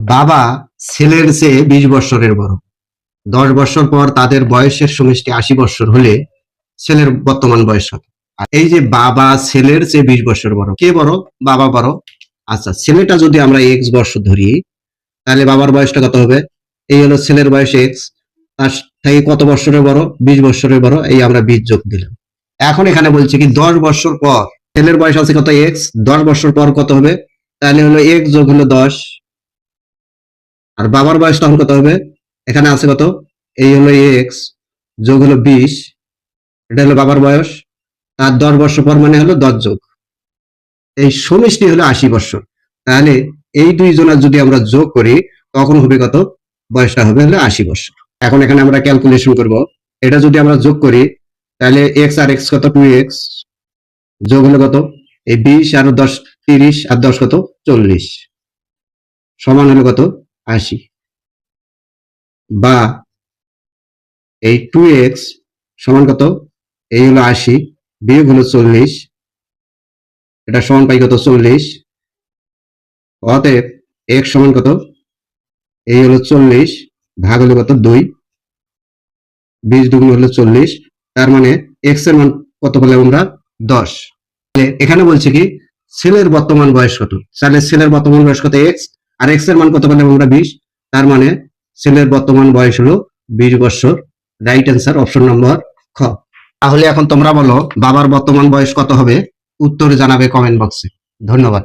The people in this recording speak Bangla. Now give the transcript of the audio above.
বাবা ছেলের চেয়ে 20 বছরের বড়। 10 বছর পর তাদের বয়সের সমষ্টি 80 বছর হলে ছেলের বর্তমান বয়স কত? আর এই যে বাবা ছেলের চেয়ে 20 বছর বড়, কে বড়? বাবা বড়। আচ্ছা, ছেলেটা যদি আমরা এক্স বছর ধরি, তাহলে বাবার বয়সটা কত হবে? এই হলো ছেলের বয়স এক্স, তার থেকে কত বছরের বড়? 20 বছরের বড়। এই আমরা 20 যোগ দিলাম। এখন এখানে বলছে কি 10 বছর পর ছেলের বয়স আছে কত? এক্স। 10 বছর পর কত হবে? তাহলে হলো এক্স যোগ হলো 10, আর বাবার বয়স তখন কত হবে? এখানে আছে কত? এই হলো এক্স যোগ হলো 20, এটা হলো বাবার বয়স। তার 10 বছর পর মানে হলো 10 যোগ, এই সমষ্টি হলো 80 বছর। তাহলে এই দুই জনের যদি আমরা যোগ করি তখন হবে কত? বয়সটা হবে হলো 80 বছর। এখন এখানে আমরা ক্যালকুলেশন করব, এটা যদি আমরা যোগ করি তাহলে এক্স আর এক্স কত? 2x যোগ হলো কত? এই 20 আর 10, 30 আর 10 কত? 40, সমান হলো কত? 80। বা এই 2x সমান কত? এই হলো 80 বিয়োগ হলো 40, এটা সমান পাই কত? 40। অতএব x সমান কত? এই হলো 40 ভাগ হলো কত? 2, 20 দুগুণ হলো 40। তার মানে x এর মান কত পেলাম আমরা? 10। এখানে বলছে কি ছেলের বর্তমান বয়স কত? তাহলে ছেলের বর্তমান বয়স কত? x, আর x এর মান কত পেলাম আমরা? 20। তার মানে ছেলের বর্তমান বয়স হলো 20 বছর। রাইট অ্যান্সার অপশন নম্বর খ। তাহলে এখন তোমরা বলো বাবার বর্তমান বয়স কত হবে? উত্তর জানাবে কমেন্ট বক্সে। ধন্যবাদ।